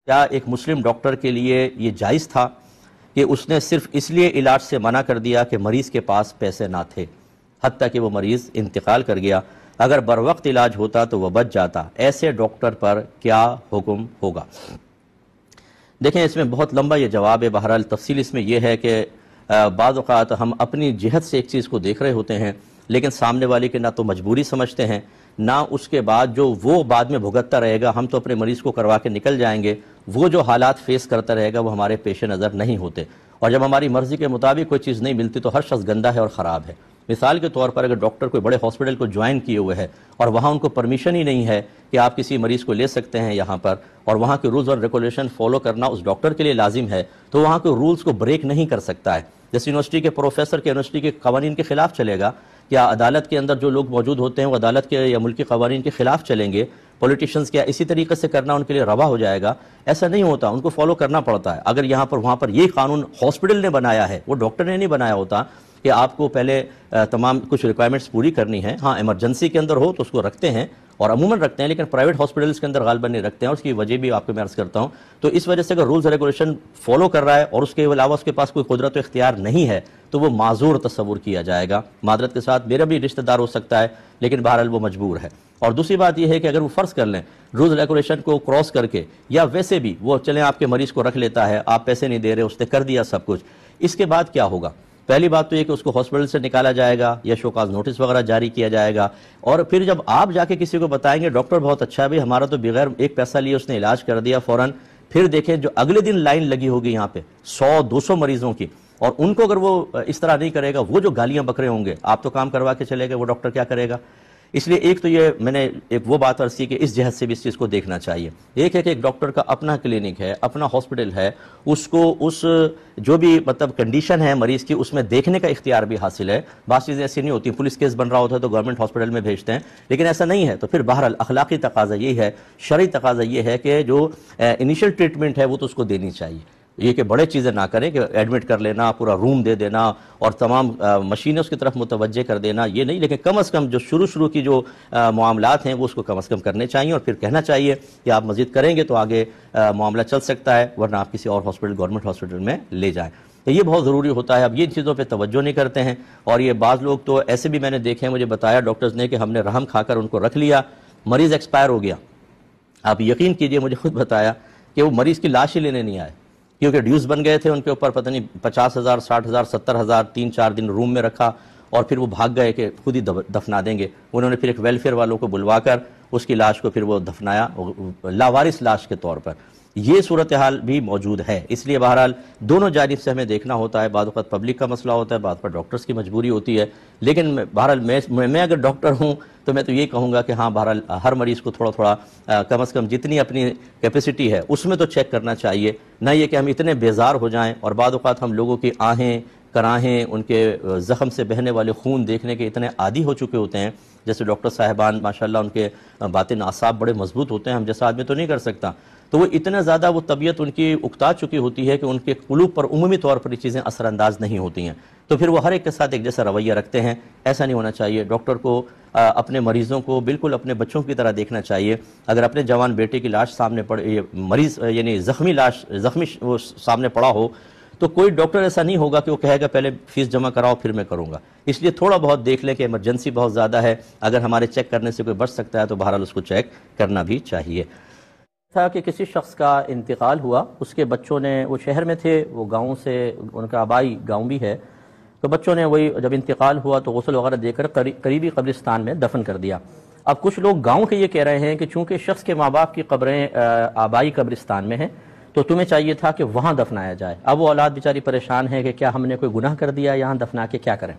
کیا ایک مسلم ڈاکٹر کے لیے یہ جائز تھا کہ اس نے صرف اس لیے علاج سے منع کر دیا کہ مریض کے پاس پیسے نہ تھے، حتیٰ کہ وہ مریض انتقال کر گیا؟ اگر بر وقت علاج ہوتا تو وہ بچ جاتا، ایسے ڈاکٹر پر کیا حکم ہوگا؟ دیکھیں، اس میں بہت لمبا یہ جواب ہے۔ بہرحال تفصیل اس میں یہ ہے کہ بعض اوقات ہم اپنی جہت سے ایک چیز کو دیکھ رہے ہوتے ہیں، لیکن سامنے والے کے نہ تو مجبوری سمجھتے ہیں، نہ اس کے بعد جو وہ بعد میں بھگتتا رہے گا۔ ہم تو اپنے مریض کو کروا کے نکل جائیں گے، وہ جو حالات فیس کرتا رہے گا وہ ہمارے پیش نظر نہیں ہوتے، اور جب ہماری مرضی کے مطابق کوئی چیز نہیں ملتی تو ہر شخص گندا ہے اور خراب ہے۔ مثال کے طور پر اگر ڈاکٹر کوئی بڑے ہاسپٹل کو جوائن کیے ہوئے ہے اور وہاں ان کو پرمیشن ہی نہیں ہے کہ آپ کسی مریض کو لے سکتے ہیں یہاں پر، اور وہاں کے رولز اور ریگولیشن فالو کرنا اس ڈاکٹر کے لیے لازم ہے، تو وہاں کے رولز کو بریک نہیں کر سکتا ہے۔ جیسے یونیورسٹی کے پروفیسر کے یونیورسٹی کے قوانین کے خلاف چلے گا، کیا عدالت کے اندر جو لوگ موجود ہوتے ہیں وہ عدالت کے یا ملکی قوانین کے خلاف چلیں گے؟ پولیٹیشنز کیا اسی طریقے سے کرنا ان کے لیے روا ہو جائے گا؟ ایسا نہیں ہوتا، ان کو فالو کرنا پڑتا ہے۔ اگر یہاں پر وہاں پر یہ قانون ہاسپٹل نے بنایا ہے، وہ ڈاکٹر نے نہیں بنایا ہوتا کہ آپ کو پہلے تمام کچھ ریکوائرمنٹس پوری کرنی ہے۔ ہاں ایمرجنسی کے اندر ہو تو اس کو رکھتے ہیں اور عموماً رکھتے ہیں، لیکن پرائیویٹ ہاسپٹلس کے اندر غالباً نہیں رکھتے ہیں، اور اس کی وجہ بھی آپ کو میں عرض کرتا ہوں۔ تو اس وجہ سے اگر رولز ریگولیشن فالو کر رہا ہے اور اس کے علاوہ اس کے پاس کوئی قدرت و اختیار نہیں ہے تو وہ معذور تصور کیا جائے گا۔ معذرت کے ساتھ میرا بھی رشتہ دار ہو سکتا ہے، لیکن بہرحال وہ مجبور ہے۔ اور دوسری بات یہ ہے کہ اگر وہ فرض کر لیں رولز ریگولیشن کو کراس کر کے، یا ویسے بھی وہ چلیں آپ کے مریض کو رکھ لیتا ہے، آپ پیسے نہیں دے رہے، اس نے کر دیا سب کچھ، اس کے بعد کیا ہوگا؟ پہلی بات تو یہ کہ اس کو ہاسپٹل سے نکالا جائے گا یا شوکاز نوٹس وغیرہ جاری کیا جائے گا، اور پھر جب آپ جا کے کسی کو بتائیں گے ڈاکٹر بہت اچھا ہے بھائی، ہمارا تو بغیر ایک پیسہ لیے اس نے علاج کر دیا فوراً، پھر دیکھیں جو اگلے دن لائن لگی ہوگی یہاں پہ 100-200 مریضوں کی، اور ان کو اگر وہ اس طرح نہیں کرے گا، وہ جو گالیاں بکرے ہوں گے، آپ تو کام کروا کے چلے گئے، وہ ڈاکٹر کیا کرے گا؟ اس لیے ایک تو یہ میں نے ایک وہ بات عرض کی کہ اس جہت سے بھی اس چیز کو دیکھنا چاہیے۔ ایک ہے کہ ایک ڈاکٹر کا اپنا کلینک ہے، اپنا ہاسپٹل ہے، اس کو اس جو بھی مطلب کنڈیشن ہے مریض کی اس میں دیکھنے کا اختیار بھی حاصل ہے۔ بعض چیزیں ایسی نہیں ہوتی، پولیس کیس بن رہا ہوتا ہے تو گورنمنٹ ہاسپٹل میں بھیجتے ہیں، لیکن ایسا نہیں ہے، تو پھر بہرحال اخلاقی تقاضا یہ ہے، شرعی تقاضا یہ ہے کہ جو انیشل ٹریٹمنٹ ہے وہ تو اس کو دینی چاہیے۔ یہ کہ بڑے چیزیں نہ کریں کہ ایڈمٹ کر لینا، پورا روم دے دینا اور تمام مشینیں اس کی طرف متوجہ کر دینا، یہ نہیں، لیکن کم از کم جو شروع کی جو معاملات ہیں وہ اس کو کم از کم کرنے چاہیے، اور پھر کہنا چاہیے کہ آپ مزید کریں گے تو آگے معاملہ چل سکتا ہے، ورنہ آپ کسی اور ہاسپٹل گورنمنٹ ہاسپٹل میں لے جائیں۔ تو یہ بہت ضروری ہوتا ہے۔ اب یہ چیزوں پہ توجہ نہیں کرتے ہیں، اور یہ بعض لوگ تو ایسے بھی میں نے دیکھے ہیں، مجھے بتایا ڈاکٹرز نے کہ ہم نے رحم کھا کر ان کو رکھ لیا، مریض ایکسپائر ہو گیا، آپ یقین کیجئے مجھے خود بتایا کہ وہ مریض کی لاش ہی لینے نہیں آئے، کیونکہ ڈیوز بن گئے تھے ان کے اوپر، پتہ نہیں 50,000 60,000 70,000، 3-4 دن روم میں رکھا، اور پھر وہ بھاگ گئے کہ خود ہی دفنا دیں گے۔ انہوں نے پھر ایک ویلفیئر والوں کو بلوا کر اس کی لاش کو پھر وہ دفنایا لاوارث لاش کے طور پر۔ یہ صورتحال بھی موجود ہے، اس لیے بہرحال دونوں جانب سے ہمیں دیکھنا ہوتا ہے۔ بعض اوقات پبلک کا مسئلہ ہوتا ہے، بعض پر ڈاکٹرز کی مجبوری ہوتی ہے، لیکن بہرحال میں اگر ڈاکٹر ہوں تو میں تو یہ کہوں گا کہ ہاں بہرحال ہر مریض کو تھوڑا تھوڑا کم از کم جتنی اپنی کیپیسٹی ہے اس میں تو چیک کرنا چاہیے، نہ یہ کہ ہم اتنے بیزار ہو جائیں، اور بعض اوقات ہم لوگوں کی آہیں کراہیں ان کے زخم سے بہنے والے خون دیکھنے کے اتنے عادی ہو چکے ہوتے ہیں، جیسے ڈاکٹر صاحبان ماشاءاللہ ان کے باطن اعصاب بڑے مضبوط ہوتے ہیں، ہم جیسا آدمی تو نہیں کر سکتا، تو وہ اتنا زیادہ وہ طبیعت ان کی اکتا چکی ہوتی ہے کہ ان کے قلوب پر عمومی طور پر یہ چیزیں اثر انداز نہیں ہوتی ہیں، تو پھر وہ ہر ایک کے ساتھ ایک جیسا رویہ رکھتے ہیں۔ ایسا نہیں ہونا چاہیے۔ ڈاکٹر کو اپنے مریضوں کو بالکل اپنے بچوں کی طرح دیکھنا چاہیے۔ اگر اپنے جوان بیٹے کی لاش سامنے پڑے، مریض یعنی زخمی وہ سامنے پڑا ہو، تو کوئی ڈاکٹر ایسا نہیں ہوگا کہ وہ کہے گا پہلے فیس جمع کراؤ پھر میں کروں گا۔ اس لیے تھوڑا بہت دیکھ لیں کہ ایمرجنسی بہت زیادہ ہے، اگر ہمارے چیک کرنے سے کوئی بچ سکتا ہے تو بہرحال اس کو چیک کرنا بھی چاہیے۔ تھا کہ کسی شخص کا انتقال ہوا، اس کے بچوں نے، وہ شہر میں تھے، وہ گاؤں سے، ان کا آبائی گاؤں بھی ہے، تو بچوں نے وہی جب انتقال ہوا تو غسل وغیرہ دے کر قریبی قبرستان میں دفن کر دیا۔ اب کچھ لوگ گاؤں کے یہ کہہ رہے ہیں کہ چونکہ شخص کے ماں باپ کی قبریں آبائی قبرستان میں ہیں تو تمہیں چاہیے تھا کہ وہاں دفنایا جائے۔ اب وہ اولاد بیچاری پریشان ہے کہ کیا ہم نے کوئی گناہ کر دیا، یہاں دفنا کے کیا کریں؟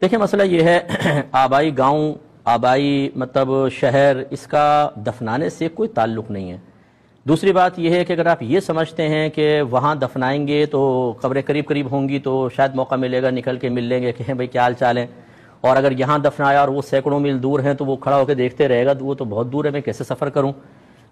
دیکھیں مسئلہ یہ ہے، آبائی گاؤں، آبائی مطلب شہر، اس کا دفنانے سے کوئی تعلق نہیں ہے۔ دوسری بات یہ ہے کہ اگر آپ یہ سمجھتے ہیں کہ وہاں دفنائیں گے تو قبریں قریب قریب ہوں گی تو شاید موقع ملے گا نکل کے مل لیں گے کہ بھئی کیا حال چال ہے، اور اگر یہاں دفنایا اور وہ سینکڑوں میل دور ہیں تو وہ کھڑا ہو کے دیکھتے رہے گا تو وہ تو بہت دور ہے، میں کیسے سفر کروں؟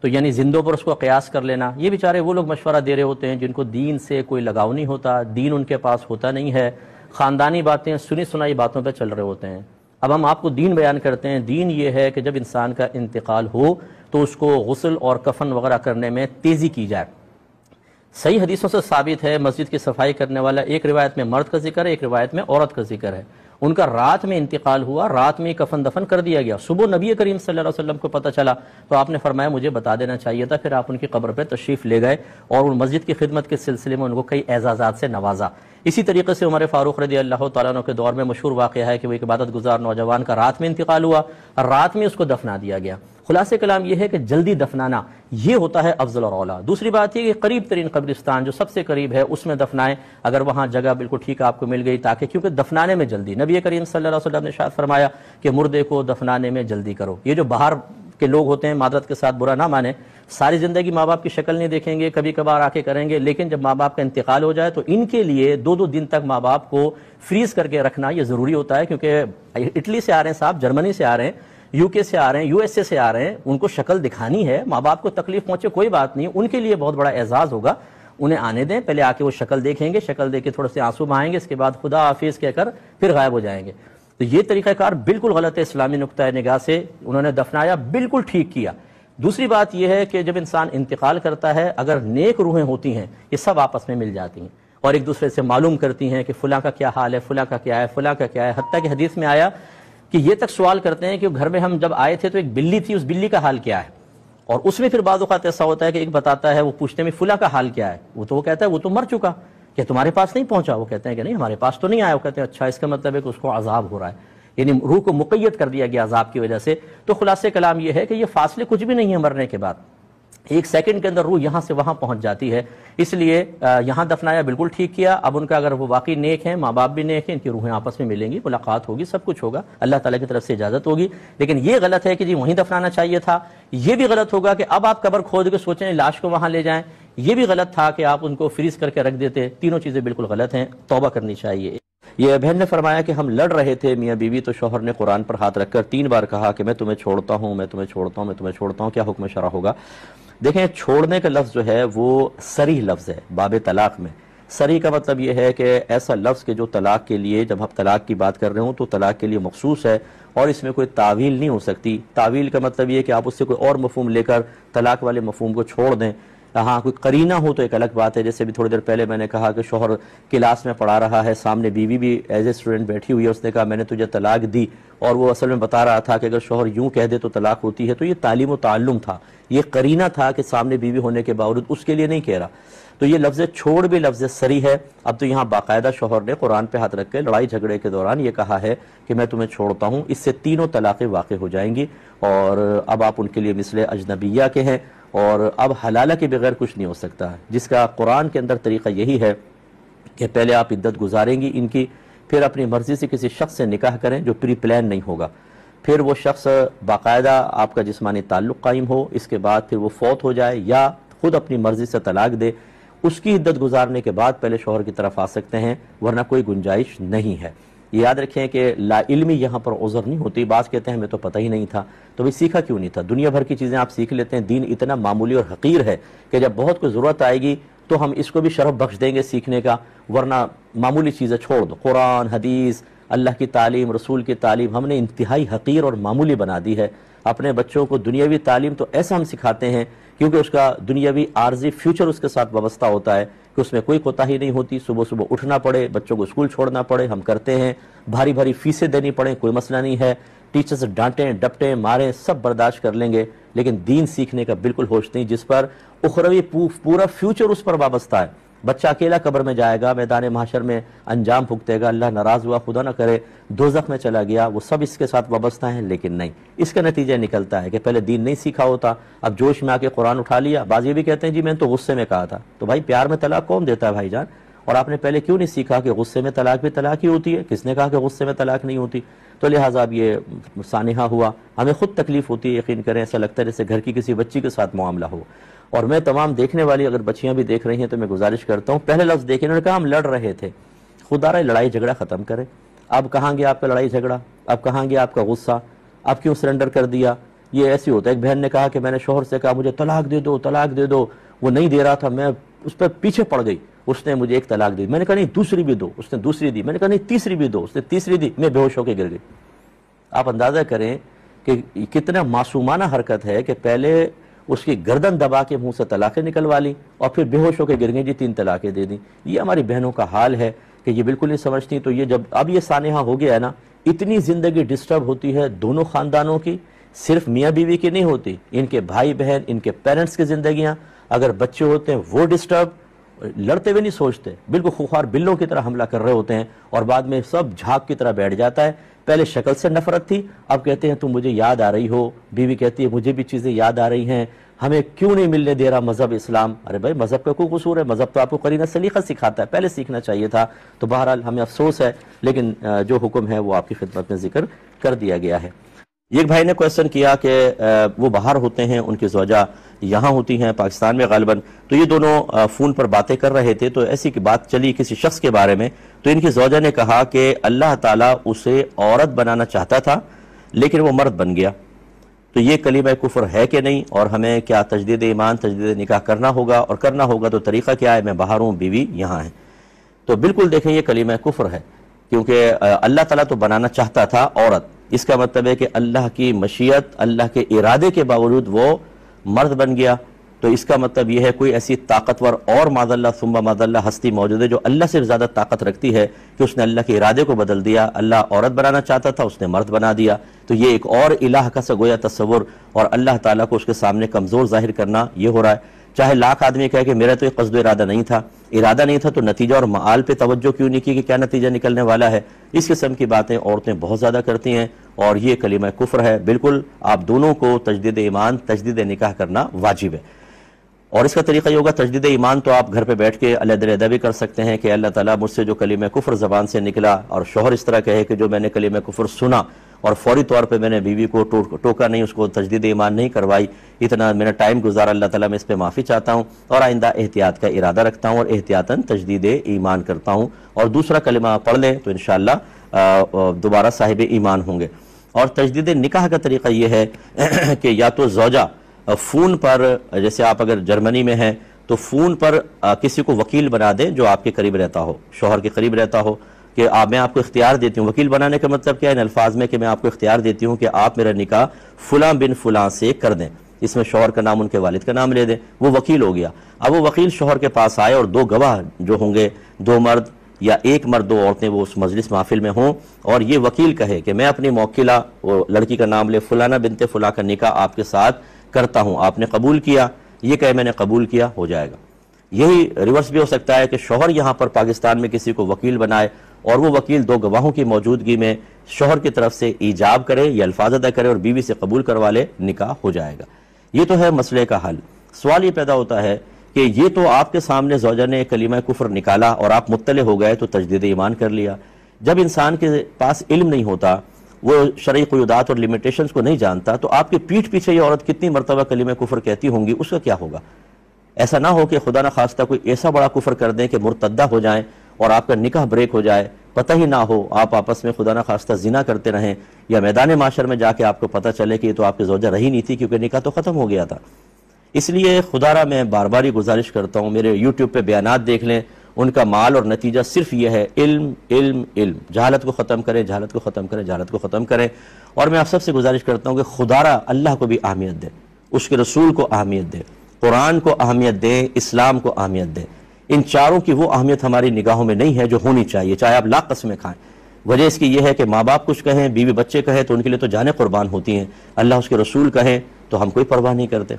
تو یعنی زندوں پر اس کو قیاس کر لینا، یہ بیچارے وہ لوگ مشورہ دے رہے ہوتے ہیں جن کو دین سے کوئی لگاؤ نہیں ہوتا، دین ان کے پاس ہوتا نہیں ہے، خاندانی باتیں سنی سنائی باتوں پہ چل رہے ہوتے ہیں۔ اب ہم آپ کو دین بیان کرتے ہیں، دین یہ ہے کہ جب انسان کا انتقال ہو تو اس کو غسل اور کفن وغیرہ کرنے میں تیزی کی جائے۔ صحیح حدیثوں سے ثابت ہے مسجد کی صفائی کرنے والا، ایک روایت میں مرد کا ذکر ہے، ایک روایت میں عورت کا ذکر ہے، ان کا رات میں انتقال ہوا، رات میں کفن دفن کر دیا گیا، صبح نبی کریم صلی اللہ علیہ وسلم کو پتہ چلا تو آپ نے فرمایا مجھے بتا دینا چاہیے تھا، پھر آپ ان کی قبر پہ تشریف لے گئے اور ان مسجد کی خدمت کے سلسلے میں ان کو کئی اعزازات سے نوازا۔ اسی طریقے سے عمر فاروق رضی اللہ تعالیٰ عنہ کے دور میں مشہور واقعہ ہے کہ وہ ایک عبادت گزار نوجوان کا رات میں انتقال ہوا اور رات میں اس کو دفنا دیا گیا۔ خلاصہ کلام یہ ہے کہ جلدی دفنانا یہ ہوتا ہے افضل اور اولیٰ۔ دوسری بات یہ کہ قریب ترین قبرستان جو سب سے قریب ہے اس میں دفنائیں، اگر وہاں جگہ بالکل ٹھیک آپ کو مل گئی، تاکہ کیونکہ دفنانے میں جلدی، نبی کریم صلی اللہ علیہ وسلم نے ارشاد فرمایا کہ مردے کو دفنانے میں جلدی کرو۔ یہ جو باہر کے لوگ ہوتے ہیں، معذرت کے ساتھ برا نہ مانیں، ساری زندگی ماں باپ کی شکل نہیں دیکھیں گے، کبھی کبھار آ کے کریں گے، لیکن جب ماں باپ کا انتقال ہو جائے تو ان کے لیے 2-2 دن تک ماں باپ کو فریز کر کے رکھنا یہ ضروری ہوتا ہے، کیونکہ اٹلی سے آ رہے ہیں صاحب، جرمنی سے آ رہے ہیں، یو کے سے آ رہے ہیں، یو ایس اے سے آ رہے ہیں، ان کو شکل دکھانی ہے، ماں باپ کو تکلیف پہنچے کوئی بات نہیں، ان کے لیے بہت بڑا اعزاز ہوگا، انہیں آنے دیں، پہلے آ کے وہ شکل دیکھیں گے، شکل دیکھ کے تھوڑے سے آنسو بہائیں گے، اس کے بعد خدا حافظ کہہ کر پھر غائب ہو جائیں گے۔ تو یہ طریقہ کار بالکل غلط ہے اسلامی نقطہ نگاہ سے، انہوں نے دفنایا، بالکل ٹھیک کیا۔ دوسری بات یہ ہے کہ جب انسان انتقال کرتا ہے، اگر نیک روحیں ہوتی ہیں یہ سب آپس میں مل جاتی ہیں اور ایک دوسرے سے معلوم کرتی ہیں کہ فلاں کا کیا حال ہے، فلاں کا کیا ہے، فلاں کا کیا ہے، حتیٰ کہ حدیث میں آیا کہ یہ تک سوال کرتے ہیں کہ گھر میں ہم جب آئے تھے تو ایک بلی تھی، اس بلی کا حال کیا ہے، اور اس میں پھر بعض اوقات ایسا ہوتا ہے کہ ایک بتاتا ہے، وہ پوچھتے ہیں فلاں کا حال کیا ہے، وہ کہتا ہے وہ تو مر چکا، کہ تمہارے پاس نہیں پہنچا، وہ کہتے ہیں کہ نہیں ہمارے پاس تو نہیں آیا، وہ کہتے ہیں اچھا، اس کا مطلب ہے کہ اس کو عذاب ہو رہا ہے، یعنی روح کو مقید کر دیا گیا عذاب کی وجہ سے۔ تو خلاصہ کلام یہ ہے کہ یہ فاصلے کچھ بھی نہیں ہے مرنے کے بعد، ایک سیکنڈ کے اندر روح یہاں سے وہاں پہنچ جاتی ہے، اس لیے یہاں دفنایا، بالکل ٹھیک کیا۔ اب ان کا اگر وہ واقعی نیک ہیں، ماں باپ بھی نیک ہیں، ان کی روحیں آپس میں ملیں گی، ملاقات ہوگی، سب کچھ ہوگا، اللہ تعالیٰ کی طرف سے اجازت ہوگی۔ لیکن یہ غلط ہے کہ جی وہیں دفنانا چاہیے تھا، یہ بھی غلط ہوگا کہ اب آپ قبر کھود کے سوچیں لاش کو وہاں لے جائیں، یہ بھی غلط تھا کہ آپ ان کو فریز کر کے رکھ دیتے، تینوں چیزیں بالکل غلط ہیں، توبہ کرنی چاہیے۔ یہ بہن نے فرمایا کہ ہم لڑ رہے تھے میاں بیوی، تو شوہر نے قرآن پر ہاتھ رکھ کر 3 بار کہا کہ میں تمہیں چھوڑتا ہوں، میں تمہیں چھوڑتا ہوں، میں تمہیں چھوڑتا ہوں، کیا حکم شرع ہوگا؟ دیکھیں، چھوڑنے کا لفظ جو ہے وہ صریح لفظ ہے باب طلاق میں۔ صریح کا مطلب یہ ہے کہ ایسا لفظ کہ جو طلاق کے لیے، جب ہم طلاق کی بات کر رہے ہوں تو طلاق کے لیے مخصوص ہے اور اس میں کوئی تعویل نہیں ہو سکتی۔ تعویل کا مطلب یہ ہے کہ آپ اس سے کوئی اور مفہوم لے کر طلاق والے مفہوم کو چھوڑ دیں۔ ہاں کوئی قرینہ ہو تو ایک الگ بات ہے، جیسے بھی تھوڑی دیر پہلے میں نے کہا کہ شوہر کلاس میں پڑھا رہا ہے، سامنے بیوی بھی ایز اے اسٹوڈنٹ بیٹھی ہوئی ہے، اس نے کہا میں نے تجھے طلاق دی، اور وہ اصل میں بتا رہا تھا کہ اگر شوہر یوں کہہ دے تو طلاق ہوتی ہے، تو یہ تعلیم و تعلم تھا، یہ قرینہ تھا کہ سامنے بیوی ہونے کے باوجود اس کے لیے نہیں کہہ رہا۔ تو یہ لفظ چھوڑ بھی لفظ صریح ہے۔ اب تو یہاں باقاعدہ شوہر نے قرآن پہ ہاتھ رکھ کے لڑائی جھگڑے کے دوران یہ کہا ہے کہ میں تمہیں چھوڑتا ہوں، اس سے 3 طلاقیں واقع ہو جائیں گی، اور اب آپ ان کے لیے مثل اجنبیہ کے ہیں، اور اب حلالہ کے بغیر کچھ نہیں ہو سکتا، جس کا قرآن کے اندر طریقہ یہی ہے کہ پہلے آپ عدت گزاریں گی ان کی، پھر اپنی مرضی سے کسی شخص سے نکاح کریں جو پری پلان نہیں ہوگا، پھر وہ شخص باقاعدہ آپ کا جسمانی تعلق قائم ہو، اس کے بعد پھر وہ فوت ہو جائے یا خود اپنی مرضی سے طلاق دے، اس کی عدت گزارنے کے بعد پہلے شوہر کی طرف آ سکتے ہیں، ورنہ کوئی گنجائش نہیں ہے۔ یہ یاد رکھیں کہ لا علمی یہاں پر عذر نہیں ہوتی۔ بعض کہتے ہیں ہمیں تو پتہ ہی نہیں تھا، تو بھئی سیکھا کیوں نہیں تھا؟ دنیا بھر کی چیزیں آپ سیکھ لیتے ہیں، دین اتنا معمولی اور حقیر ہے کہ جب بہت کوئی ضرورت آئے گی تو ہم اس کو بھی شرف بخش دیں گے سیکھنے کا، ورنہ معمولی چیزیں چھوڑ دو۔ قرآن، حدیث، اللہ کی تعلیم، رسول کی تعلیم ہم نے انتہائی حقیر اور معمولی بنا دی ہے۔ اپنے بچوں کو دنیاوی تعلیم تو ایسا ہم سکھاتے ہیں کیونکہ اس کا دنیاوی عارضی فیوچر اس کے ساتھ وابستہ ہوتا ہے کہ اس میں کوئی کوتاہی نہیں ہوتی، صبح صبح اٹھنا پڑے، بچوں کو اسکول چھوڑنا پڑے، ہم کرتے ہیں، بھاری بھاری فیسیں دینی پڑیں، کوئی مسئلہ نہیں ہے، ٹیچرز ڈانٹیں ڈپٹیں ماریں سب برداشت کر لیں گے، لیکن دین سیکھنے کا بالکل ہوش نہیں، جس پر اخروی پورا فیوچر اس پر وابستہ ہے۔ بچہ اکیلا قبر میں جائے گا، میدان محشر میں انجام بھگتے گا، اللہ ناراض ہوا، خدا نہ کرے دوزخ میں چلا گیا، وہ سب اس کے ساتھ وابستہ ہیں، لیکن نہیں، اس کا نتیجہ نکلتا ہے کہ پہلے دین نہیں سیکھا ہوتا، اب جوش میں آ کے قرآن اٹھا لیا۔ بعض یہ بھی کہتے ہیں جی میں تو غصے میں کہا تھا، تو بھائی پیار میں طلاق کون دیتا ہے بھائی جان؟ اور آپ نے پہلے کیوں نہیں سیکھا کہ غصے میں طلاق بھی طلاق ہی ہوتی ہے؟ کس نے کہا کہ غصے میں طلاق نہیں ہوتی؟ تو لہٰذا اب یہ سانحہ ہوا، ہمیں خود تکلیف ہوتی ہے، یقین کریں ایسا لگتا ہے جیسے گھر کی کسی بچی کے ساتھ معاملہ ہو۔ اور میں تمام دیکھنے والی اگر بچیاں بھی دیکھ رہی ہیں تو میں گزارش کرتا ہوں، پہلے لفظ دیکھیں، انہوں نے کہا ہم لڑ رہے تھے، خدا رہا لڑائی جھگڑا ختم کرے۔ اب کہاں گیا آپ کا لڑائی جھگڑا؟ اب کہاں گیا آپ کا غصہ؟ اب کیوں سرنڈر کر دیا؟ یہ ایسے ہوتا ہے۔ ایک بہن نے کہا کہ میں نے شوہر سے کہا مجھے طلاق دے دو، طلاق دے دو، وہ نہیں دے رہا تھا، میں اس پہ پیچھے پڑ گئی، اس نے مجھے 1 طلاق دی، میں نے کہا نہیں دوسری بھی دو، اس نے دوسری دی، میں نے کہا نہیں تیسری بھی دو، اس نے تیسری دی، میں بے ہوش ہو کے گر گئی۔ آپ اندازہ کریں کہ کتنا معصومانہ حرکت ہے کہ پہلے اس کی گردن دبا کے منہ سے طلاقیں نکلوا لی اور پھر بے ہوش ہو کے گر گئیں جی 3 طلاقیں دے دیں. یہ ہماری بہنوں کا حال ہے کہ یہ بالکل نہیں سمجھتی. تو یہ جب اب یہ سانحہ ہو گیا ہے نا, اتنی زندگی ڈسٹرب ہوتی ہے دونوں خاندانوں کی, صرف میاں بیوی کی نہیں ہوتی, ان کے بھائی بہن, ان کے پیرنٹس کی زندگیاں, اگر بچے ہوتے ہیں وہ ڈسٹرب, لڑتے ہوئے نہیں سوچتے, بالکل خوخار بلوں کی طرح حملہ کر رہے ہوتے ہیں اور بعد میں سب جھاگ کی طرح بیٹھ جاتا ہے. پہلے شکل سے نفرت تھی, اب کہتے ہیں تم مجھے یاد آ رہی ہو, بیوی کہتی ہے مجھے بھی چیزیں یاد آ رہی ہیں, ہمیں کیوں نہیں ملنے دے رہا مذہب اسلام. ارے بھائی مذہب کا کوئی قصور ہے؟ مذہب تو آپ کو قرینہ سلیقہ سکھاتا ہے, پہلے سیکھنا چاہیے تھا. تو بہرحال ہمیں افسوس ہے, لیکن جو حکم ہے وہ آپ کی خدمت میں ذکر کر دیا گیا ہے. ایک بھائی نے کویسچن کیا کہ وہ باہر ہوتے ہیں, ان کی زوجہ یہاں ہوتی ہیں پاکستان میں غالباً, تو یہ دونوں فون پر باتیں کر رہے تھے, تو ایسی کی بات چلی کسی شخص کے بارے میں, تو ان کی زوجہ نے کہا کہ اللہ تعالیٰ اسے عورت بنانا چاہتا تھا لیکن وہ مرد بن گیا, تو یہ کلمہ کفر ہے کہ نہیں, اور ہمیں کیا تجدید ایمان تجدید نکاح کرنا ہوگا, اور کرنا ہوگا تو طریقہ کیا ہے؟ میں باہر ہوں, بیوی یہاں ہے. تو بالکل دیکھیں یہ کلمہ کفر ہے, کیونکہ اللہ تعالیٰ تو بنانا چاہتا تھا عورت, اس کا مطلب ہے کہ اللہ کی مشیت, اللہ کے ارادے کے باوجود وہ مرد بن گیا. تو اس کا مطلب یہ ہے کوئی ایسی طاقتور اور معاذ اللہ ثم معاذ اللہ ہستی موجود ہے جو اللہ سے زیادہ طاقت رکھتی ہے کہ اس نے اللہ کے ارادے کو بدل دیا. اللہ عورت بنانا چاہتا تھا, اس نے مرد بنا دیا. تو یہ ایک اور الہ کا گویا تصور اور اللہ تعالیٰ کو اس کے سامنے کمزور ظاہر کرنا یہ ہو رہا ہے. چاہے لاکھ آدمی کہے کہ میرا تو یہ قصد و ارادہ نہیں تھا, تو نتیجہ اور معال پہ توجہ کیوں نہیں کی کہ کیا نتیجہ نکلنے والا ہے. اس قسم کی باتیں عورتیں بہت زیادہ کرتی ہیں اور یہ کلمہ کفر ہے. بالکل آپ دونوں کو تجدید ایمان تجدید نکاح کرنا واجب ہے. اور اس کا طریقہ یہ ہوگا, تجدید ایمان تو آپ گھر پہ بیٹھ کے علیحدہ بھی کر سکتے ہیں کہ اللہ تعالیٰ مجھ سے جو کلمہ کفر زبان سے نکلا, اور شوہر اس طرح کہے کہ جو میں نے کلمہ کفر سنا اور فوری طور پہ میں نے بیوی کو ٹوکا نہیں, اس کو تجدید ایمان نہیں کروائی, اتنا میں نے ٹائم گزارا, اللہ تعالیٰ میں اس پہ معافی چاہتا ہوں اور آئندہ احتیاط کا ارادہ رکھتا ہوں اور احتیاطاً تجدید ایمان کرتا ہوں, اور دوسرا کلمہ پڑھ لیں تو انشاءاللہ دوبارہ صاحب ایمان ہوں گے. اور تجدید نکاح کا طریقہ یہ ہے کہ یا تو زوجہ فون پر, جیسے آپ اگر جرمنی میں ہیں تو فون پر کسی کو وکیل بنا دیں جو آپ کے قریب رہتا ہو, شوہر کے قریب رہتا ہو, کہ میں آپ کو اختیار دیتی ہوں. وکیل بنانے کا مطلب کیا ہے؟ ان الفاظ میں کہ میں آپ کو اختیار دیتی ہوں کہ آپ میرا نکاح فلاں بن فلاں سے کر دیں, اس میں شوہر کا نام ان کے والد کا نام لے دیں, وہ وکیل ہو گیا. اب وہ وکیل شوہر کے پاس آئے اور 2 گواہ جو ہوں گے, 2 مرد یا 1 مرد 2 عورتیں, وہ اس مجلس محفل میں ہوں, اور یہ وکیل کہے کہ میں اپنی موکلہ, وہ لڑکی کا نام لے, فلانہ بنت فلاں کا نکاح آپ کے ساتھ کرتا ہوں, آپ نے قبول کیا, یہ کہے میں نے قبول کیا, ہو جائے گا. یہی ریورس بھی ہو سکتا ہے کہ شوہر یہاں پر پاکستان میں کسی کو وکیل بنائے اور وہ وکیل 2 گواہوں کی موجودگی میں شوہر کی طرف سے ایجاب کرے یا الفاظ ادا کرے اور بیوی سے قبول کروا لے, نکاح ہو جائے گا. یہ تو ہے مسئلے کا حل. سوال یہ پیدا ہوتا ہے کہ یہ تو آپ کے سامنے زوجہ نے کلمہ کفر نکالا اور آپ مطلع ہو گئے تو تجدید ایمان کر لیا. جب انسان کے پاس علم نہیں ہوتا, وہ شرعی قیودات اور لیمیٹیشنز کو نہیں جانتا, تو آپ کے پیٹھ پیچھے یہ عورت کتنی مرتبہ کلمہ کفر کہتی ہوں گی, اس کا کیا ہوگا؟ ایسا نہ ہو کہ خدا نہ خواستہ کوئی ایسا بڑا کفر کر دیں کہ مرتدہ ہو جائیں اور آپ کا نکاح بریک ہو جائے, پتہ ہی نہ ہو, آپ آپس میں خدا نہ خواستہ زنا کرتے رہیں, یا میدان معاشر میں جا کے آپ کو پتہ چلے کہ یہ تو آپ کی زوجہ رہی نہیں تھی کیونکہ نکاح تو ختم ہو گیا تھا. اس لیے خدا را میں بار بار گزارش کرتا ہوں, میرے یوٹیوب پہ بیانات دیکھ لیں, ان کا مال اور نتیجہ صرف یہ ہے, علم علم علم. جہالت کو ختم کریں, جہالت کو ختم کریں, جہالت کو ختم کریں. اور میں آپ سب سے گزارش کرتا ہوں کہ خدا را اللہ کو بھی اہمیت دیں, اس کے رسول کو اہمیت دیں, قرآن کو اہمیت دیں, اسلام کو اہمیت دیں. ان چاروں کی وہ اہمیت ہماری نگاہوں میں نہیں ہے جو ہونی چاہیے, چاہے آپ لاکھ قسمیں کھائیں. وجہ اس کی یہ ہے کہ ماں باپ کچھ کہیں, بیوی بچے کہیں تو ان کے لیے تو جانیں قربان ہوتی ہیں, اللہ اس کے رسول کہیں تو ہم کوئی پرواہ نہیں کرتے.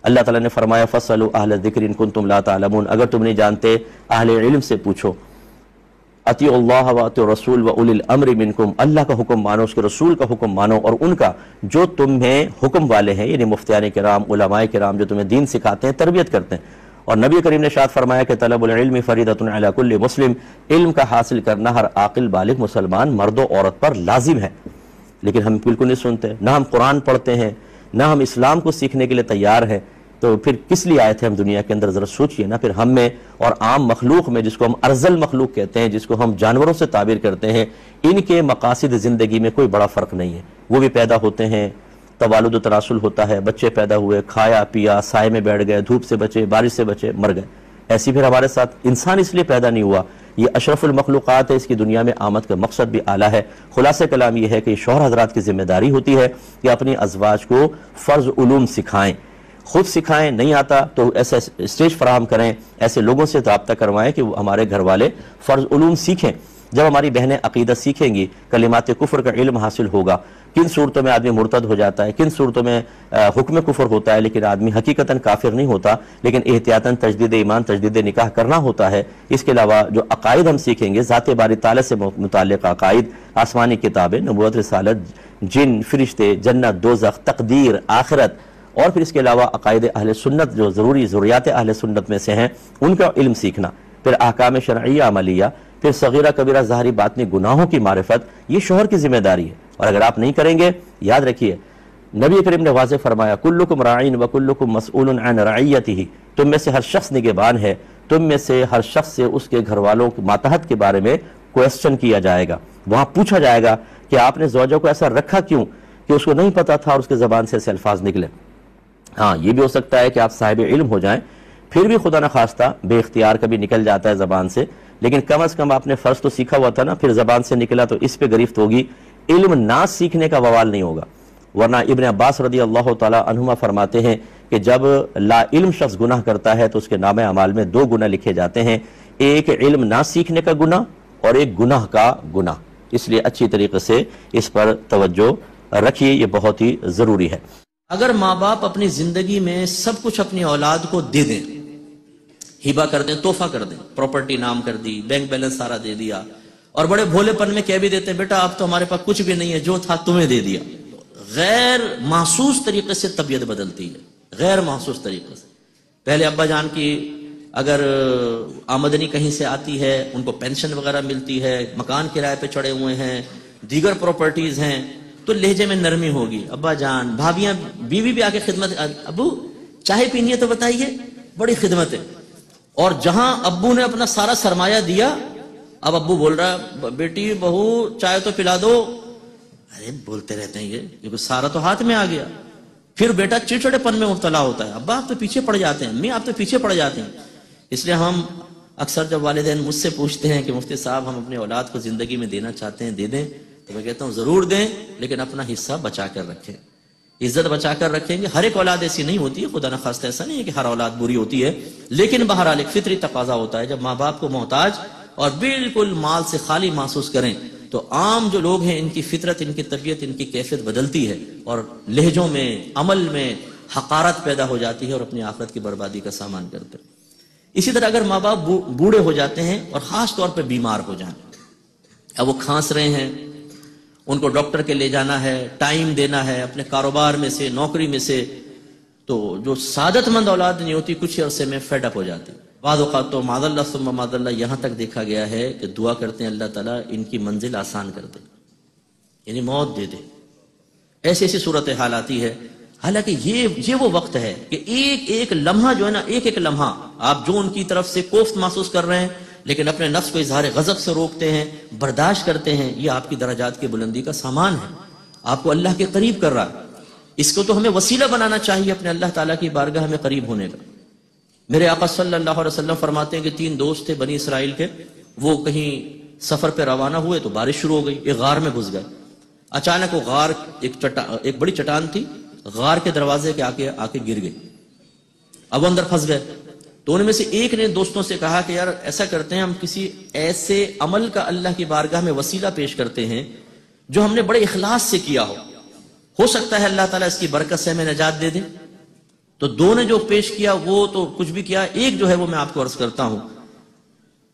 اللہ تعالیٰ نے فرمایا فَاسْأَلُوا أَهْلَ الذِّكْرِ إِن كُنتُمْ لَا تَعْلَمُونَ, اگر تم نہیں جانتے اہل علم سے پوچھو. اطیعوا اللہ واطیعوا الرسول وَأُولِي الْأَمْرِ مِنْكُمْ, اللہ کا حکم مانو, اس کے رسول کا حکم مانو, اور ان کا جو تمہیں حکم والے ہیں, یعنی مفتیان کرام, علماء کرام, جو تمہیں دین سکھاتے ہیں, تربیت کرتے ہیں. اور نبی کریم نے ارشاد فرمایا کہ طلب العلم فریضۃ علی کل مسلم, علم کا حاصل کرنا ہر عاقل بالغ مسلمان مرد و عورت پر لازم ہے. لیکن ہم بالکل نہیں سنتے, نہ ہم قرآن پڑھتے ہیں, نہ ہم اسلام کو سیکھنے کے لیے تیار ہیں. تو پھر کس لیے آئے تھے ہم دنیا کے اندر؟ ذرا سوچئے نا. پھر ہم میں اور عام مخلوق میں, جس کو ہم ارذل مخلوق کہتے ہیں, جس کو ہم جانوروں سے تعبیر کرتے ہیں, ان کے مقاصد زندگی میں کوئی بڑا فرق نہیں ہے. وہ بھی پیدا ہوتے ہیں, توالد و تناسل ہوتا ہے, بچے پیدا ہوئے, کھایا پیا, سائے میں بیٹھ گئے, دھوپ سے بچے, بارش سے بچے, مر گئے. ایسی پھر ہمارے ساتھ انسان اس لیے پیدا نہیں ہوا، یہ اشرف المخلوقات ہے، اس کی دنیا میں آمد کا مقصد بھی اعلیٰ ہے۔ خلاصہ کلام یہ ہے کہ شوہر حضرات کی ذمہ داری ہوتی ہے کہ اپنی ازواج کو فرض علوم سکھائیں، خود سکھائیں، نہیں آتا تو ایسا اسٹیج فراہم کریں، ایسے لوگوں سے رابطہ کروائیں کہ ہمارے گھر والے فرض علوم سیکھیں۔ جب ہماری بہنیں عقیدہ سیکھیں گی، کلمات کفر کا علم حاصل ہوگا، کن صورتوں میں آدمی مرتد ہو جاتا ہے، کن صورتوں میں حکم کفر ہوتا ہے لیکن آدمی حقیقتاً کافر نہیں ہوتا، لیکن احتیاطاً تجدید ایمان، تجدید نکاح کرنا ہوتا ہے۔ اس کے علاوہ جو عقائد ہم سیکھیں گے، ذات باری تعالیٰ سے متعلق عقائد، آسمانی کتابیں، نبوت، رسالت، جن، فرشتے، جنت، دوزخ، تقدیر، آخرت، اور پھر اس کے علاوہ عقائد اہل سنت جو ضروری ضروریات اہل سنت میں سے ہیں ان کا علم سیکھنا، پھر احکام شرعیہ عملیہ، پھر صغیرہ کبیرہ ظاہری باطنی گناہوں کی معرفت، یہ شوہر کی ذمہ داری ہے۔ اور اگر آپ نہیں کریں گے، یاد رکھیے نبی کریم نے واضح فرمایا کلکم راعین وکلکم مسئول عن رعیتہ، تم میں سے ہر شخص نگہبان ہے، تم میں سے ہر شخص سے اس کے گھر والوں کے ماتحت کے بارے میں کویسچن کیا جائے گا، وہاں پوچھا جائے گا کہ آپ نے زوجہ کو ایسا رکھا کیوں کہ اس کو نہیں پتا تھا اور اس کے زبان سے ایسے الفاظ نکلے۔ ہاں یہ بھی ہو سکتا ہے کہ آپ صاحب علم ہو جائیں، پھر بھی خدا نخواستہ بے اختیار کبھی نکل جاتا ہے زبان سے، لیکن کم از کم آپ نے فرض تو سیکھا ہوا تھا نا، پھر زبان سے نکلا تو اس پہ گرفت ہوگی، علم نہ سیکھنے کا ووال نہیں ہوگا۔ ورنہ ابن عباس رضی اللہ تعالی عنہما فرماتے ہیں کہ جب لا علم شخص گناہ کرتا ہے تو اس کے نامہ اعمال میں 2 گناہ لکھے جاتے ہیں، ایک علم نہ سیکھنے کا گناہ اور ایک گناہ کا گناہ۔ اس لیے اچھی طریقے سے اس پر توجہ رکھیے، یہ بہت ہی ضروری ہے۔ اگر ماں باپ اپنی زندگی میں سب کچھ اپنی اولاد کو دے دیں، ہبہ کر دیں، تحفہ کر دیں، پراپرٹی نام کر دی، بینک بیلنس سارا دے دیا، اور بڑے بھولے پن میں کہہ بھی دیتے ہیں بیٹا اب تو ہمارے پاس کچھ بھی نہیں ہے، جو تھا تمہیں دے دیا، غیر محسوس طریقے سے طبیعت بدلتی ہے، غیر محسوس طریقے سے۔ پہلے ابا جان کی اگر آمدنی کہیں سے آتی ہے، ان کو پینشن وغیرہ ملتی ہے، مکان کرائے پہ چڑھے ہوئے ہیں، دیگر پراپرٹیز ہیں، تو لہجے میں نرمی ہوگی، ابا جان، بھابیاں، بیوی بھی آگے خدمت، ابو چائے پینی ہے تو بتائیے، بڑی خدمت ہے۔ اور جہاں ابو نے اپنا سارا سرمایہ دیا، اب ابو بول رہا بیٹی بہو چائے تو پلا دو، ارے بولتے رہتے ہیں یہ کیونکہ سارا تو ہاتھ میں آ گیا۔ پھر بیٹا چڑچڑے پن میں مبتلا ہوتا ہے، ابا آپ تو پیچھے پڑ جاتے ہیں، امی آپ تو پیچھے پڑ جاتے ہیں۔ اس لیے ہم اکثر جب والدین مجھ سے پوچھتے ہیں کہ مفتی صاحب ہم اپنی اولاد کو زندگی میں دینا چاہتے ہیں، دے دیں، تو میں کہتا ہوں ضرور دیں، لیکن اپنا حصہ بچا کر رکھیں، عزت بچا کر رکھیں گے۔ ہر ایک اولاد ایسی نہیں ہوتی ہے، خدا نخواستہ ایسا نہیں ہے کہ ہر اولاد بری ہوتی ہے، لیکن بہرحال ایک فطری تقاضا ہوتا ہے جب ماں باپ کو محتاج اور بالکل مال سے خالی محسوس کریں تو عام جو لوگ ہیں ان کی فطرت، ان کی طبیعت، ان کی کیفیت بدلتی ہے اور لہجوں میں، عمل میں حقارت پیدا ہو جاتی ہے اور اپنی آخرت کی بربادی کا سامان کرتے ہیں۔ اسی طرح اگر ماں باپ بوڑھے ہو جاتے ہیں اور خاص طور پہ بیمار ہو جائیں، اب وہ کھانس رہے ہیں، ان کو ڈاکٹر کے لے جانا ہے، ٹائم دینا ہے اپنے کاروبار میں سے، نوکری میں سے، تو جو سعادت مند اولاد نہیں ہوتی کچھ عرصے میں فیڈ اپ ہو جاتی۔ بعض اوقات تو معاذ اللہ ثم معاذ اللہ یہاں تک دیکھا گیا ہے کہ دعا کرتے ہیں اللہ تعالیٰ ان کی منزل آسان کر دے، یعنی موت دے دے، ایسی ایسی صورتحال آتی ہے۔ حالانکہ یہ وہ وقت ہے کہ ایک ایک لمحہ جو ہے نا، ایک ایک لمحہ آپ جو ان کی طرف سے کوفت محسوس کر رہے ہیں لیکن اپنے نفس کو اظہار غضب سے روکتے ہیں، برداشت کرتے ہیں، یہ آپ کی درجات کی بلندی کا سامان ہے، آپ کو اللہ کے قریب کر رہا ہے۔ اس کو تو ہمیں وسیلہ بنانا چاہیے اپنے اللہ تعالیٰ کی بارگاہ میں قریب ہونے کا۔ میرے آقا صلی اللہ علیہ وسلم فرماتے ہیں کہ 3 دوست تھے بنی اسرائیل کے، وہ کہیں سفر پہ روانہ ہوئے تو بارش شروع ہو گئی، ایک غار میں گھس گئے۔ اچانک وہ غار ایک بڑی چٹان تھی، غار کے دروازے کے آ کے گر گئی، اب وہ اندر پھنس گئے۔ تو ان میں سے ایک نے دوستوں سے کہا کہ یار ایسا کرتے ہیں، ہم کسی ایسے عمل کا اللہ کی بارگاہ میں وسیلہ پیش کرتے ہیں جو ہم نے بڑے اخلاص سے کیا ہو سکتا ہے اللہ تعالیٰ اس کی برکت سے ہمیں نجات دے دے۔ تو 2 نے جو پیش کیا وہ تو کچھ بھی کیا، ایک جو ہے وہ میں آپ کو عرض کرتا ہوں،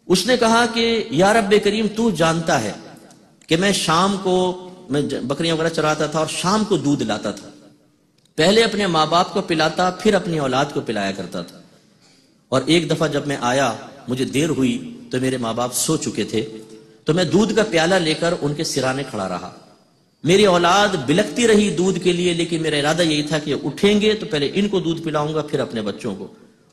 اس نے کہا کہ یا رب کریم تو جانتا ہے کہ میں شام کو میں بکریاں وغیرہ چراتا تھا اور شام کو دودھ لاتا تھا، پہلے اپنے ماں باپ کو پلاتا پھر اپنی اولاد کو پلایا کرتا تھا، اور ایک دفعہ جب میں آیا مجھے دیر ہوئی تو میرے ماں باپ سو چکے تھے، تو میں دودھ کا پیالہ لے کر ان کے سرانے کھڑا رہا، میری اولاد بلکتی رہی دودھ کے لیے، لیکن میرا ارادہ یہی تھا کہ اٹھیں گے تو پہلے ان کو دودھ پلاؤں گا پھر اپنے بچوں کو،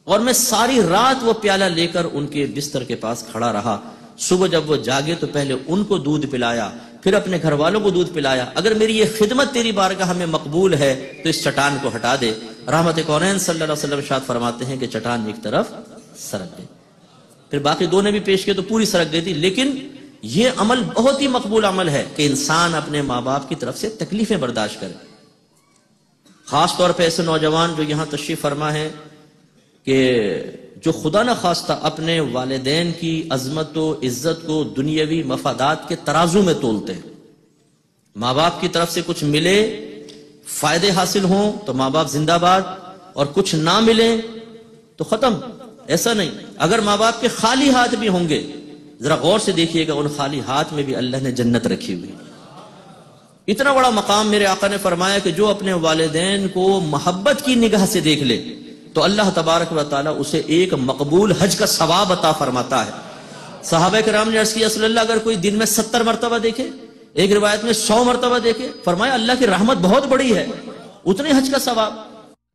اور میں ساری رات وہ پیالہ لے کر ان کے بستر کے پاس کھڑا رہا۔ صبح جب وہ جاگے تو پہلے ان کو دودھ پلایا پھر اپنے گھر والوں کو دودھ پلایا۔ اگر میری یہ خدمت تیری بارگاہ میں مقبول ہے تو اس چٹان کو ہٹا دے۔ رحمت کونین صلی اللہ علیہ وسلم ارشاد فرماتے ہیں کہ چٹان ایک طرف سرک گئی. پھر باقی دو نے بھی پیش کیے تو پوری سرک گئی تھی. لیکن یہ عمل بہت ہی مقبول عمل ہے کہ انسان اپنے ماں باپ کی طرف سے تکلیفیں برداشت کرے. خاص طور پہ ایسے نوجوان جو یہاں تشریف فرما ہے کہ جو خدا نہ خواستہ اپنے والدین کی عظمت و عزت کو دنیاوی مفادات کے ترازو میں تولتے ہیں. ماں باپ کی طرف سے کچھ ملے، فائدے حاصل ہوں تو ماں باپ زندہ باد، اور کچھ نہ ملے تو ختم. ایسا نہیں. اگر ماں باپ کے خالی ہاتھ بھی ہوں گے، ذرا غور سے دیکھیے گا ان خالی ہاتھ میں بھی اللہ نے جنت رکھی ہوئی. اتنا بڑا مقام میرے آقا نے فرمایا کہ جو اپنے والدین کو محبت کی نگاہ سے دیکھ لے تو اللہ تبارک و تعالیٰ اسے ایک مقبول حج کا ثواب عطا فرماتا ہے. صحابہ کرام نے عرض کیا رسول اللہ اگر کوئی دن میں 70 مرتبہ دیکھے، ایک روایت میں 100 مرتبہ دیکھے، فرمایا اللہ کی رحمت بہت بڑی ہے، اتنے حج کا ثواب.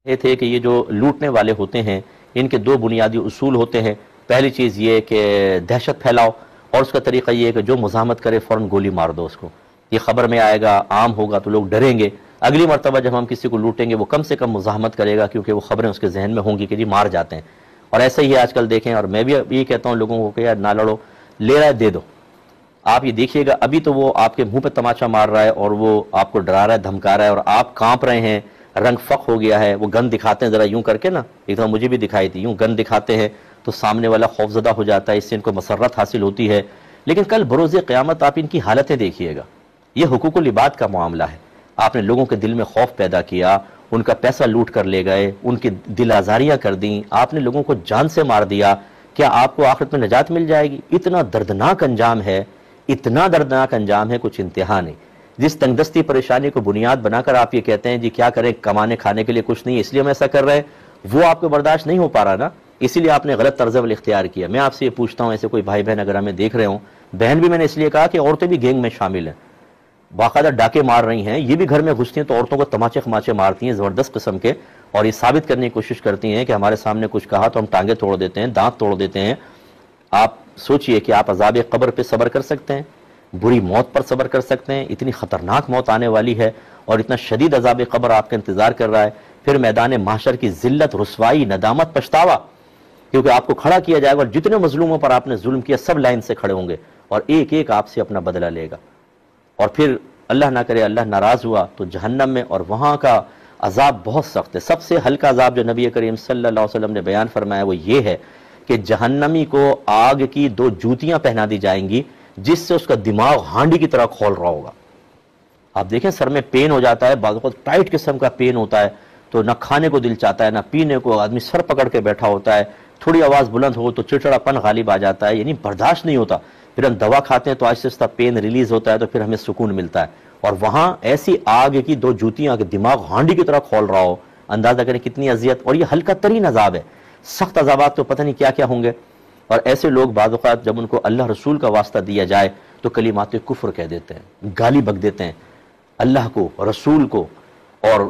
یہ تھے کہ یہ جو لوٹنے والے ہوتے ہیں ان کے دو بنیادی اصول ہوتے ہیں. پہلی چیز یہ کہ دہشت پھیلاؤ، اور اس کا طریقہ یہ ہے کہ جو مزاحمت کرے فوراً گولی مار دو اس کو. یہ خبر میں آئے گا، عام ہوگا تو لوگ ڈریں گے. اگلی مرتبہ جب ہم کسی کو لوٹیں گے وہ کم سے کم مزاحمت کرے گا، کیونکہ وہ خبریں اس کے ذہن میں ہوں گی کہ جی مار جاتے ہیں. اور ایسا ہی آج کل دیکھیں، اور میں بھی یہ کہتا ہوں لوگوں کو کہ یار نہ لڑو، لے رہا ہے دے دو. آپ یہ دیکھیے گا ابھی تو وہ آپ کے منہ پہ تماچا مار رہا ہے اور وہ آپ کو ڈرا رہا ہے، دھمکا رہا ہے، اور آپ کانپ رہے ہیں، رنگ فق ہو گیا ہے. وہ گن دکھاتے ہیں ذرا یوں کر کے نا، ایک دفعہ مجھے بھی دکھائی تھی، یوں گن دکھاتے ہیں تو سامنے والا خوفزدہ ہو جاتا ہے، اس سے ان کو مسرت حاصل ہوتی ہے. لیکن کل بروز قیامت آپ ان کی حالتیں دیکھیے گا. یہ حقوق العباد کا معاملہ ہے. آپ نے لوگوں کے دل میں خوف پیدا کیا، ان کا پیسہ لوٹ کر لے گئے، ان کی دل آزاریاں کر دیں، آپ نے لوگوں کو جان سے مار دیا. کیا آپ کو آخرت میں نجات مل جائے گی؟ اتنا دردناک انجام ہے، اتنا دردناک انجام ہے، کچھ انتہا نہیں. جس تنگ دستی پریشانی کو بنیاد بنا کر آپ یہ کہتے ہیں جی کیا کریں، کمانے کھانے کے لیے کچھ نہیں اس لیے ہم ایسا کر رہے ہیں، وہ آپ کو برداشت نہیں ہو پا رہا نا، اسی لیے آپ نے غلط طرز عمل اختیار کیا. میں آپ سے یہ پوچھتا ہوں، ایسے کوئی بھائی بہن اگر ہمیں دیکھ رہے ہوں، بہن بھی میں نے اس لیے کہا کہ عورتیں بھی گینگ میں شامل ہیں، باقاعدہ ڈاکے مار رہی ہیں، یہ بھی گھر میں گھستی ہیں تو عورتوں کو تماچے خماچے مارتی ہیں زبردست قسم کے، اور یہ ثابت کرنے کی کوشش کرتی ہیں کہ ہمارے سامنے کچھ کہا تو ہم ٹانگیں توڑ دیتے ہیں، دانت توڑ دیتے ہیں. آپ سوچئے کہ آپ عذاب قبر پہ صبر کر سکتے ہیں، بری موت پر صبر کر سکتے ہیں؟ اتنی خطرناک موت آنے والی ہے اور اتنا شدید عذاب قبر آپ کا انتظار کر رہا ہے. پھر میدان محشر کی ذلت، رسوائی، ندامت، پچھتاوا، کیونکہ آپ کو کھڑا کیا جائے گا اور جتنے مظلوموں پر آپ نے ظلم کیا سب لائن سے کھڑے ہوں گے اور ایک ایک آپ سے اپنا بدلہ لے گا. اور پھر اللہ نہ کرے اللہ ناراض ہوا تو جہنم میں، اور وہاں کا عذاب بہت سخت ہے. سب سے ہلکا عذاب جو نبی کریم صلی اللہ علیہ وسلم نے بیان فرمایا وہ یہ ہے کہ جہنمی کو آگ کی 2 جوتیاں پہنا دی جائیں گی جس سے اس کا دماغ ہانڈی کی طرح کھول رہا ہوگا. آپ دیکھیں سر میں پین ہو جاتا ہے، بعض اوقات ٹائٹ قسم کا پین ہوتا ہے تو نہ کھانے کو دل چاہتا ہے نہ پینے کو، آدمی سر پکڑ کے بیٹھا ہوتا ہے، تھوڑی آواز بلند ہو تو چڑچڑا پن غالب آ جاتا ہے، یعنی برداشت نہیں ہوتا. پھر ہم دوا کھاتے ہیں تو آہستہ آہستہ پین ریلیز ہوتا ہے تو پھر ہمیں سکون ملتا ہے. اور وہاں ایسی آگ کی 2 جوتیاں کہ دماغ ہانڈی کی طرح کھول رہا ہو، اندازہ کریں کتنی اذیت. اور یہ ہلکا ترین عذاب ہے، سخت عذابات تو پتہ نہیں کیا کیا ہوں گے. اور ایسے لوگ بعض اوقات جب ان کو اللہ رسول کا واسطہ دیا جائے تو کلمات کفر کہہ دیتے ہیں، گالی بک دیتے ہیں اللہ کو، رسول کو، اور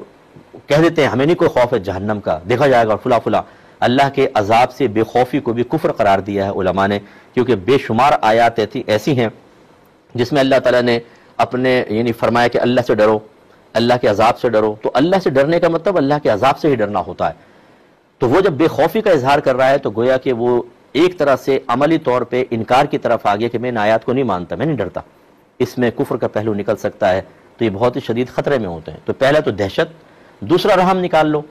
کہہ دیتے ہیں ہمیں نہیں کوئی خوف ہے جہنم کا، دیکھا جائے گا فلا فلا. اللہ کے عذاب سے بے خوفی کو بھی کفر قرار دیا ہے علماء نے، کیونکہ بے شمار آیات ایسی ہیں جس میں اللہ تعالیٰ نے اپنے یعنی فرمایا کہ اللہ سے ڈرو، اللہ کے عذاب سے ڈرو. تو اللہ سے ڈرنے کا مطلب اللہ کے عذاب سے ہی ڈرنا ہوتا ہے. تو وہ جب بے خوفی کا اظہار کر رہا ہے تو گویا کہ وہ ایک طرح سے عملی طور پہ انکار کی طرف آ گیا کہ میں ان آیات کو نہیں مانتا، میں نہیں ڈرتا. اس میں کفر کا پہلو نکل سکتا ہے. تو یہ بہت ہی شدید خطرے میں ہوتے ہیں. تو پہلا تو دہشت، دوسرا رحم نکال لو،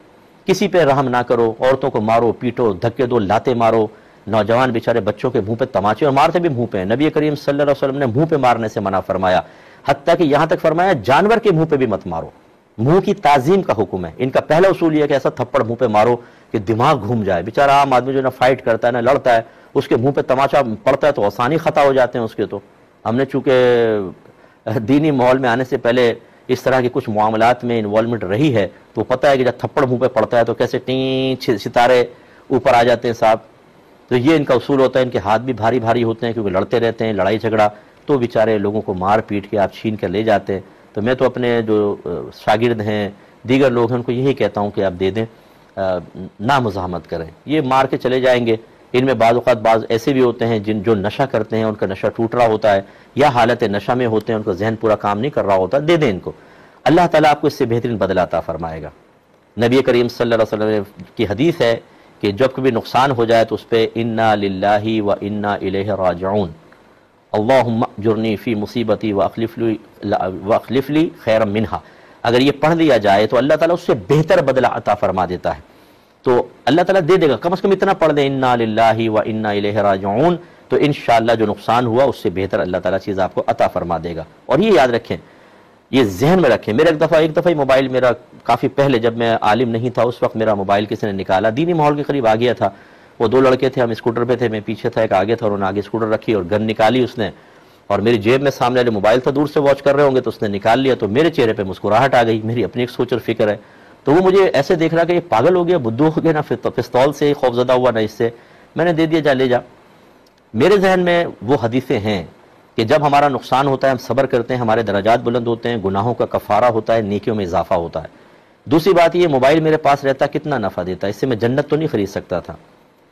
کسی پہ رحم نہ کرو، عورتوں کو مارو پیٹو، دھکے دو، لاتے مارو، نوجوان بیچارے بچوں کے منہ پہ تماچے، اور مارتے بھی منہ پہ. نبی کریم صلی اللہ علیہ وسلم نے منہ پہ مارنے سے منع فرمایا، حتیٰ کہ یہاں تک فرمایا جانور کے منہ پہ بھی مت مارو. منہ کی تعظیم کا حکم ہے. ان کا پہلا اصول یہ ہے کہ ایسا تھپڑ منہ پہ مارو کہ دماغ گھوم جائے. بیچارہ عام آدمی جو نہ فائٹ کرتا ہے نہ لڑتا ہے، اس کے منہ پہ تماچا پڑتا ہے تو آسانی خطا ہو جاتے ہیں اس کے. تو ہم نے چونکہ دینی ماحول میں آنے سے پہلے اس طرح کے کچھ معاملات میں انوالومنٹ رہی ہے تو پتہ ہے کہ جب تھپڑ منہ پہ پڑتا ہے تو کیسے ٹین ستارے اوپر آ جاتے ہیں صاحب. تو یہ ان کا اصول ہوتا ہے. ان کے ہاتھ بھی بھاری بھاری ہوتے ہیں کیونکہ لڑتے رہتے ہیں، لڑائی جھگڑا، تو بیچارے لوگوں کو مار پیٹ کے آپ چھین کر لے جاتے ہیں. تو میں تو اپنے جو شاگرد ہیں، دیگر لوگ ہیں، ان کو یہی کہتا ہوں کہ آپ دے دیں، نہ مزاحمت کریں. یہ مار کے چلے جائیں گے. ان میں بعض اوقات بعض ایسے بھی ہوتے ہیں جو نشہ کرتے ہیں، ان کا نشہ ٹوٹ رہا ہوتا ہے یا حالت نشہ میں ہوتے ہیں، ان کا ذہن پورا کام نہیں کر رہا ہوتا، دے دیں ان کو. اللہ تعالیٰ آپ کو اس سے بہترین بدلہ عطا فرمائے گا. نبی کریم صلی اللہ علیہ وسلم کی حدیث ہے کہ کہ جب کبھی نقصان ہو جائے تو اس پہ انا للہ و انا الیہ راجعون، اللہم اجرنی فی مصیبتی واخلف لی خیرا منہا، اگر یہ پڑھ لیا جائے تو اللہ تعالیٰ اس سے بہتر بدلہ عطا فرما دیتا ہے، تو اللہ تعالیٰ دے دے گا، کم از کم اتنا پڑھ دیں انا للہ و انا الیہ راجعون، تو انشاءاللہ جو نقصان ہوا اس سے بہتر اللہ تعالیٰ چیز آپ کو عطا فرما دے گا۔ اور یہ یاد رکھیں، یہ ذہن میں رکھیں، میرا ایک دفعہ موبائل میرا کافی پہلے جب میں عالم نہیں تھا اس وقت میرا موبائل کسی نے نکالا، دینی ماحول کے قریب آ گیا تھا، وہ دو لڑکے تھے، ہم اسکوٹر پہ تھے، میں پیچھے تھا، ایک آگے تھا، اور انہوں نے آگے اسکوٹر رکھی اور گن نکالی اس نے، اور میری جیب میں سامنے والے موبائل تھا، دور سے واچ کر رہے ہوں گے تو اس نے نکال لیا، تو میرے چہرے پہ مسکراہٹ آ گئی، میری اپنی ایک سوچ اور فکر ہے، تو وہ مجھے ایسے دیکھ رہا کہ یہ پاگل ہو گیا، بدھو ہو گیا، نہ پستول سے خوف زدہ ہوا نہ اس سے، میں نے دے دیا، جا لے جا۔ میرے ذہن میں وہ حدیثیں ہیں کہ جب ہمارا نقصان ہوتا ہے ہم صبر کرتے ہیں، ہمارے درجات بلند ہوتے ہیں، گناہوں کا کفارہ ہوتا ہے، نیکیوں میں اضافہ ہوتا ہے۔ دوسری بات یہ، موبائل میرے پاس رہتا کتنا نفع دیتا ہے، اس سے میں جنت تو نہیں خرید سکتا تھا،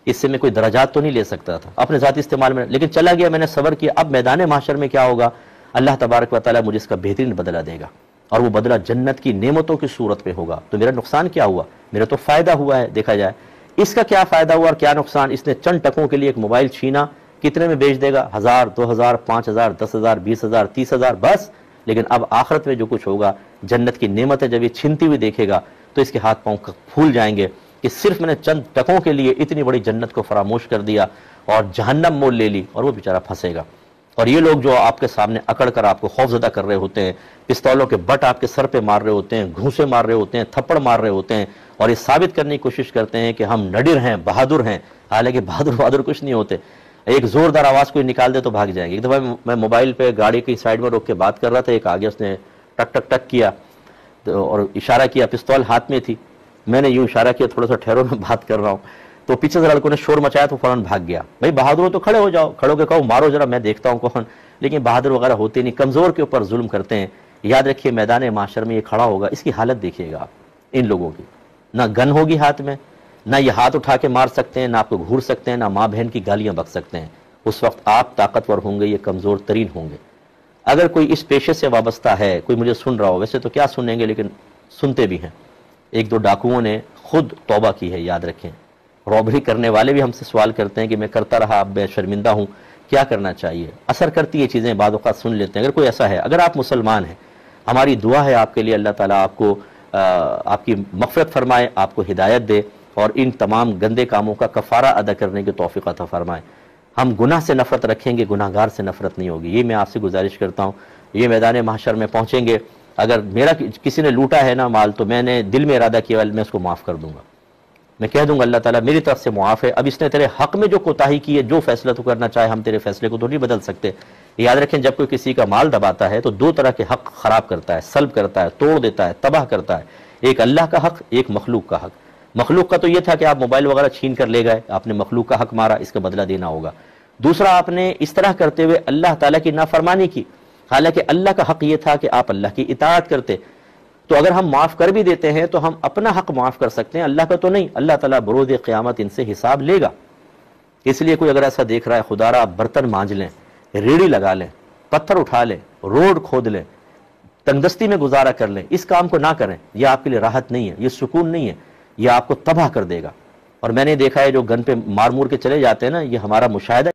اس سے میں کوئی درجات تو نہیں لے سکتا تھا اپنے ذاتی استعمال میں، لیکن چلا گیا، میں نے صبر کیا، اب میدان محشر میں کیا ہوگا، اللہ تبارک و تعالیٰ مجھے اس کا بہترین بدلہ دے گا، اور وہ بدلہ جنت کی نعمتوں کی صورت میں ہوگا۔ تو میرا نقصان کیا ہوا؟ میرا تو فائدہ ہوا ہے، دیکھا جائے اس کا کیا فائدہ ہوا اور کیا نقصان۔ اس نے چند ٹکوں کے لیے ایک موبائل چھینا، کتنے میں بیچ دے گا؟ 1000 2000 5000 10000 20000 30000 بس، لیکن اب آخرت میں جو کچھ ہوگا، جنت کی نعمتیں جب یہ چھنتی ہوئی دیکھے گا تو اس کے ہاتھ پاؤں پھول جائیں گے کہ صرف میں نے چند ٹکوں کے لیے اتنی بڑی جنت کو فراموش کر دیا اور جہنم مول لے لی، اور وہ بیچارہ پھنسے گا۔ اور یہ لوگ جو آپ کے سامنے اکڑ کر آپ کو خوفزدہ کر رہے ہوتے ہیں، پستولوں کے بٹ آپ کے سر پہ مار رہے ہوتے ہیں، گھوسے مار رہے ہوتے ہیں، تھپڑ مار رہے ہوتے ہیں، اور یہ ثابت کرنے کی کوشش کرتے ہیں کہ ہم نڈر ہیں، بہادر ہیں، حالانکہ بہادر کچھ نہیں ہوتے۔ ایک زوردار آواز کوئی نکال دے تو بھاگ جائیں گے۔ ایک دفعہ میں موبائل پہ گاڑی کی سائڈ میں روک کے بات کر رہا تھا، ایک آگے اس نے ٹک ٹک ٹک کیا اور اشارہ کیا، پستول ہاتھ میں تھی، میں نے یوں اشارہ کیا تھوڑا سا ٹھہرو میں بات کر رہا ہوں، تو پیچھے سے لڑکوں نے شور مچایا تو فوراً بھاگ گیا۔ بھائی بہادر ہو تو کھڑے ہو جاؤ، کھڑے ہو کے کہو مارو ذرا میں دیکھتا ہوں کون، لیکن بہادر وغیرہ ہوتے نہیں، کمزور کے اوپر ظلم کرتے ہیں۔ یاد رکھیے میدان معاشر میں یہ کھڑا ہوگا، اس کی حالت دیکھیے گا آپ ان لوگوں کی، نہ گن ہوگی ہاتھ میں، نہ یہ ہاتھ اٹھا کے مار سکتے ہیں، نہ آپ کو گھور سکتے ہیں، نہ ماں بہن کی گالیاں بک سکتے ہیں۔ اس وقت آپ طاقتور ہوں گے، یہ کمزور ترین ہوں گے۔ اگر کوئی اس پیشے سے وابستہ ہے، کوئی مجھے سن رہا ہو، ویسے تو کیا سنیں گے لیکن سنتے بھی ہیں، ایک دو ڈاکوؤں نے خود توبہ کی ہے، یاد رکھیں۔ رابری کرنے والے بھی ہم سے سوال کرتے ہیں کہ میں کرتا رہا، اب میں شرمندہ ہوں، کیا کرنا چاہیے؟ اثر کرتی ہے چیزیں، بعض اوقات سن لیتے ہیں۔ اگر کوئی ایسا ہے، اگر آپ مسلمان ہیں، ہماری دعا ہے آپ کے لیے، اللہ تعالیٰ آپ کو آپ کی مغفرت فرمائے، آپ کو ہدایت دے، اور ان تمام گندے کاموں کا کفارہ ادا کرنے کی توفیق عطا فرمائے۔ ہم گناہ سے نفرت رکھیں گے، گناہ گار سے نفرت نہیں ہوگی، یہ میں آپ سے گزارش کرتا ہوں۔ یہ میدان محشر میں پہنچیں گے، اگر میرا کسی نے لوٹا ہے نا مال، تو میں نے دل میں ارادہ کیا میں اس کو معاف کر دوں گا، میں کہہ دوں گا اللہ تعالیٰ میری طرف سے معاف ہے، اب اس نے تیرے حق میں جو کوتاہی کی ہے، جو فیصلہ تو کرنا چاہے، ہم تیرے فیصلے کو تو نہیں بدل سکتے۔ یاد رکھیں جب کوئی کسی کا مال دباتا ہے تو دو طرح کے حق خراب کرتا ہے، سلب کرتا ہے، توڑ دیتا ہے، تباہ کرتا ہے، ایک اللہ کا حق، ایک مخلوق کا حق۔ مخلوق کا تو یہ تھا کہ آپ موبائل وغیرہ چھین کر لے گئے، آپ نے مخلوق کا حق مارا، اس کا بدلہ دینا ہوگا۔ دوسرا، آپ نے اس طرح کرتے ہوئے اللہ تعالیٰ کی نافرمانی کی، حالانکہ اللہ کا حق یہ تھا کہ آپ اللہ کی اطاعت کرتے۔ تو اگر ہم معاف کر بھی دیتے ہیں تو ہم اپنا حق معاف کر سکتے ہیں، اللہ کا تو نہیں۔ اللہ تعالیٰ بروز قیامت ان سے حساب لے گا۔ اس لیے کوئی اگر ایسا دیکھ رہا ہے، خدا را آپ برتن مانج لیں، ریڑھی لگا لیں، پتھر اٹھا لیں، روڈ کھود لیں، تنگدستی میں گزارا کر لیں، اس کام کو نہ کریں، یہ آپ کے لیے راحت نہیں ہے، یہ سکون نہیں ہے، یہ آپ کو تباہ کر دے گا۔ اور میں نے دیکھا ہے جو گن پہ مار مور کے چلے جاتے ہیں نا، یہ ہمارا مشاہدہ